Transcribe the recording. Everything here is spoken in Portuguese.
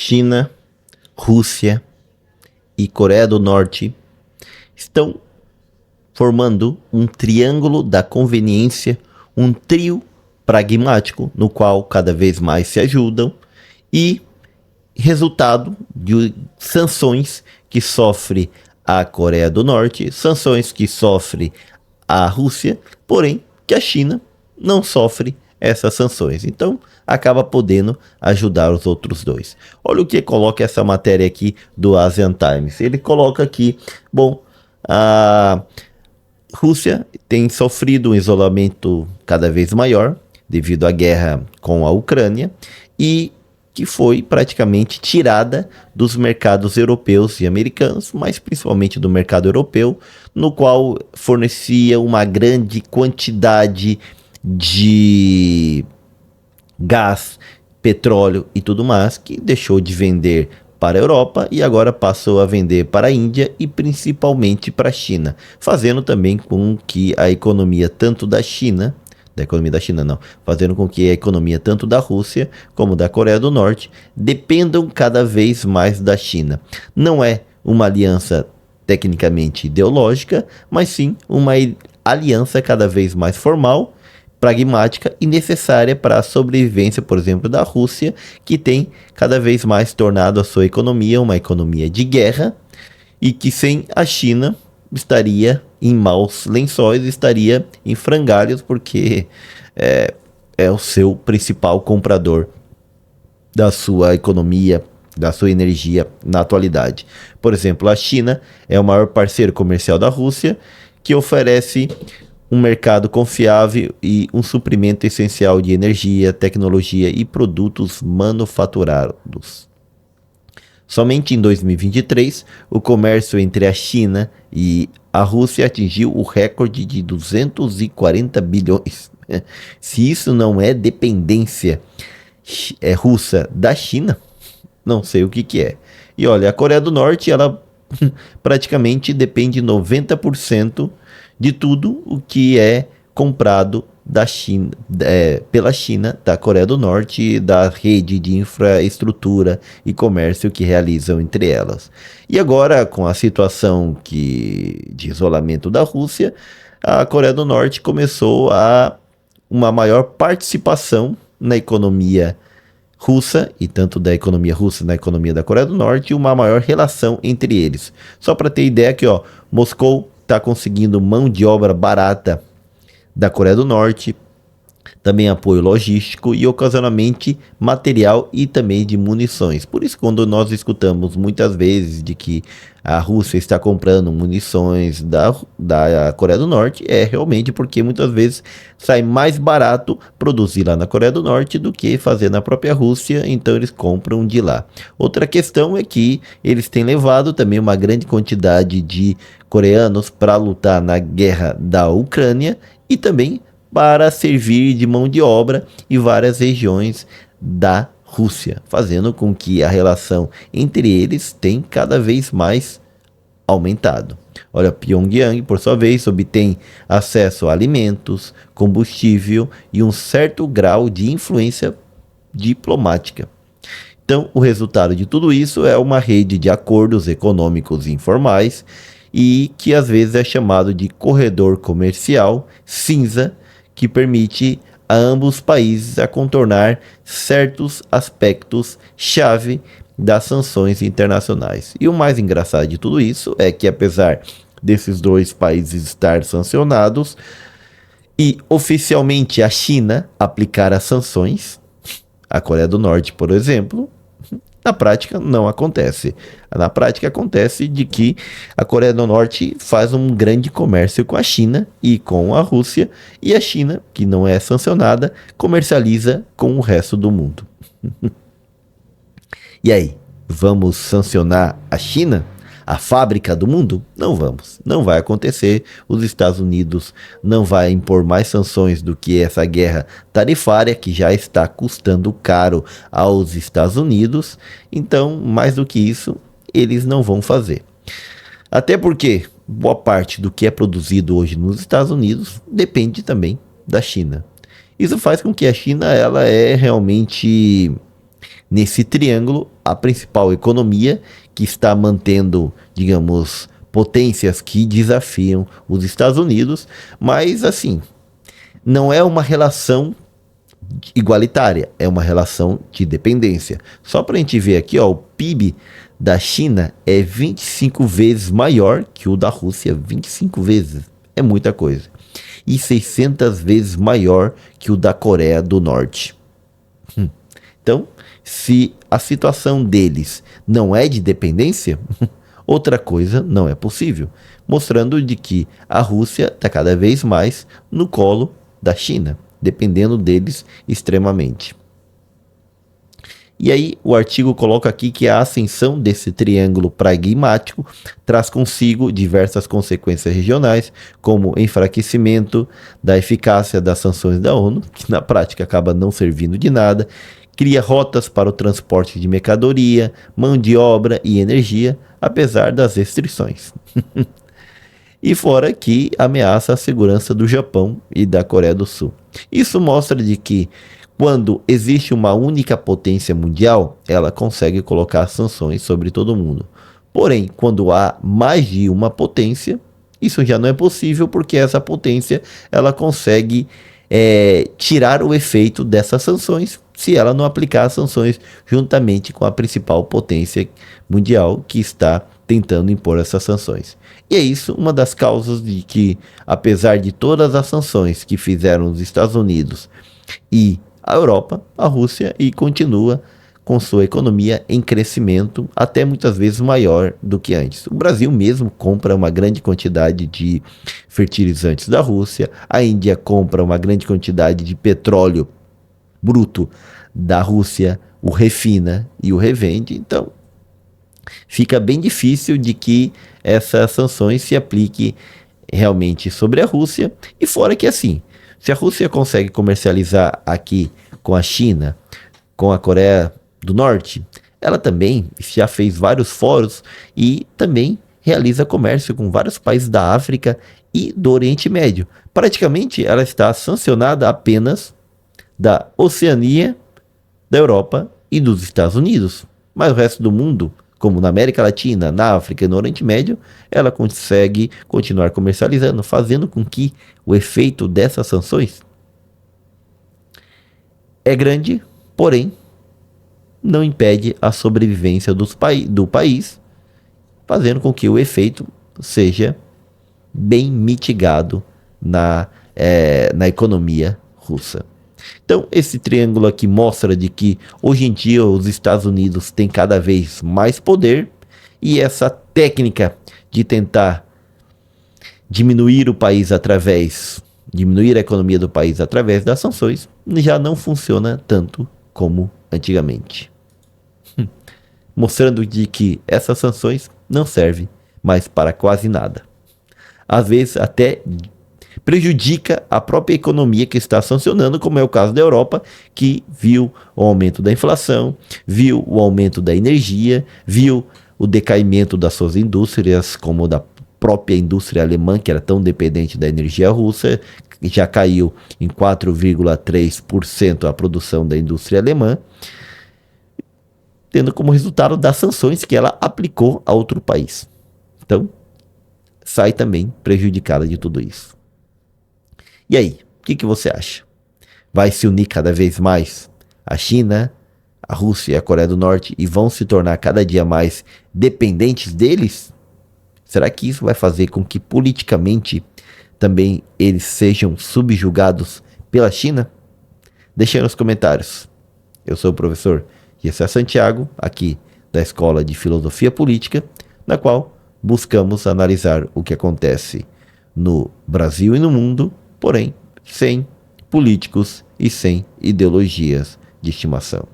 China, Rússia e Coreia do Norte estão formando um triângulo da conveniência, um trio pragmático no qual cada vez mais se ajudam e resultado de sanções que sofre a Coreia do Norte, sanções que sofre a Rússia, porém que a China não sofre essas sanções. Então acaba podendo ajudar os outros dois. Olha o que coloca essa matéria aqui do Asian Times. Ele coloca aqui, bom, a Rússia tem sofrido um isolamento cada vez maior devido à guerra com a Ucrânia e que foi praticamente tirada dos mercados europeus e americanos, mas principalmente do mercado europeu, no qual fornecia uma grande quantidade de gás, petróleo e tudo mais, que deixou de vender para a Europa e agora passou a vender para a Índia e principalmente para a China, fazendo também com que a economia tanto da China, fazendo com que a economia tanto da Rússia como da Coreia do Norte dependam cada vez mais da China. Não é uma aliança tecnicamente ideológica, mas sim uma aliança cada vez mais formal, pragmática e necessária para a sobrevivência, por exemplo, da Rússia, que tem cada vez mais tornado a sua economia uma economia de guerra e que sem a China estaria em maus lençóis, estaria em frangalhos, porque é o seu principal comprador da sua economia, da sua energia na atualidade. Por exemplo, a China é o maior parceiro comercial da Rússia, que oferece um mercado confiável e um suprimento essencial de energia, tecnologia e produtos manufaturados. Somente em 2023, o comércio entre a China e a Rússia atingiu o recorde de 240 bilhões. Se isso não é dependência russa da China, não sei o que é. E olha, a Coreia do Norte, ela praticamente depende 90% de tudo o que é comprado da China, pela China, da Coreia do Norte, da rede de infraestrutura e comércio que realizam entre elas. E agora, com a situação de isolamento da Rússia, a Coreia do Norte começou a uma maior participação na economia russa, e tanto da economia russa na economia da Coreia do Norte, e uma maior relação entre eles. Só para ter ideia aqui, ó, Moscou está conseguindo mão de obra barata da Coreia do Norte, também apoio logístico e ocasionalmente material e também de munições. Por isso, quando nós escutamos muitas vezes de que a Rússia está comprando munições da Coreia do Norte, é realmente porque muitas vezes sai mais barato produzir lá na Coreia do Norte do que fazer na própria Rússia, então eles compram de lá. Outra questão é que eles têm levado também uma grande quantidade de coreanos para lutar na guerra da Ucrânia e também para servir de mão de obra em várias regiões da Rússia, fazendo com que a relação entre eles tenha cada vez mais aumentado. Olha, Pyongyang, por sua vez, obtém acesso a alimentos, combustível e um certo grau de influência diplomática. Então, o resultado de tudo isso é uma rede de acordos econômicos informais e que às vezes é chamado de corredor comercial cinza, que permite a ambos os países a contornar certos aspectos-chave das sanções internacionais. E o mais engraçado de tudo isso é que, apesar desses dois países estar sancionados e oficialmente a China aplicar as sanções, a Coreia do Norte, por exemplo, na prática não acontece. Na prática acontece de que a Coreia do Norte faz um grande comércio com a China e com a Rússia, e a China, que não é sancionada, comercializa com o resto do mundo. E aí, vamos sancionar a China? A fábrica do mundo? Não vamos, não vai acontecer. Os Estados Unidos não vai impor mais sanções do que essa guerra tarifária que já está custando caro aos Estados Unidos. Então, mais do que isso, eles não vão fazer. Até porque boa parte do que é produzido hoje nos Estados Unidos depende também da China. Isso faz com que a China ela é realmente nesse triângulo, a principal economia que está mantendo, digamos, potências que desafiam os Estados Unidos, mas assim, não é uma relação igualitária, é uma relação de dependência. Só para a gente ver aqui, ó, o PIB da China é 25 vezes maior que o da Rússia, 25 vezes, é muita coisa. E 600 vezes maior que o da Coreia do Norte. Então, se a situação deles não é de dependência, outra coisa não é possível, mostrando de que a Rússia está cada vez mais no colo da China, dependendo deles extremamente. E aí o artigo coloca aqui que a ascensão desse triângulo pragmático traz consigo diversas consequências regionais, como enfraquecimento da eficácia das sanções da ONU, que na prática acaba não servindo de nada, cria rotas para o transporte de mercadoria, mão de obra e energia, apesar das restrições. E fora que ameaça a segurança do Japão e da Coreia do Sul. Isso mostra de que quando existe uma única potência mundial, ela consegue colocar sanções sobre todo mundo. Porém, quando há mais de uma potência, isso já não é possível porque essa potência ela consegue tirar o efeito dessas sanções se ela não aplicar as sanções juntamente com a principal potência mundial que está tentando impor essas sanções. E é isso uma das causas de que, apesar de todas as sanções que fizeram os Estados Unidos e a Europa, a Rússia e continua com sua economia em crescimento, até muitas vezes maior do que antes. O Brasil mesmo compra uma grande quantidade de fertilizantes da Rússia, a Índia compra uma grande quantidade de petróleo bruto da Rússia, o refina e o revende, então fica bem difícil de que essas sanções se apliquem realmente sobre a Rússia, e fora que assim, se a Rússia consegue comercializar aqui com a China, com a Coreia do Norte, ela também já fez vários fóruns e também realiza comércio com vários países da África e do Oriente Médio. Praticamente ela está sancionada apenas da Oceania, da Europa e dos Estados Unidos. Mas o resto do mundo, como na América Latina, na África e no Oriente Médio, ela consegue continuar comercializando, fazendo com que o efeito dessas sanções é grande, porém não impede a sobrevivência do país, fazendo com que o efeito seja bem mitigado na economia russa. Então, esse triângulo aqui mostra de que hoje em dia os Estados Unidos têm cada vez mais poder e essa técnica de tentar diminuir a economia do país através das sanções já não funciona tanto como antigamente. Mostrando de que essas sanções não servem mais para quase nada. Às vezes até prejudica a própria economia que está sancionando, como é o caso da Europa, que viu o aumento da inflação, viu o aumento da energia, viu o decaimento das suas indústrias, como da própria indústria alemã, que era tão dependente da energia russa, já caiu em 4,3% a produção da indústria alemã, tendo como resultado das sanções que ela aplicou a outro país. Então, sai também prejudicada de tudo isso. E aí, o que você acha? Vai se unir cada vez mais a China, a Rússia e a Coreia do Norte e vão se tornar cada dia mais dependentes deles? Será que isso vai fazer com que politicamente também eles sejam subjugados pela China? Deixe aí nos comentários. Eu sou o professor Gessé Santiago, aqui da Escola de Filosofia Política, na qual buscamos analisar o que acontece no Brasil e no mundo, porém sem políticos e sem ideologias de estimação.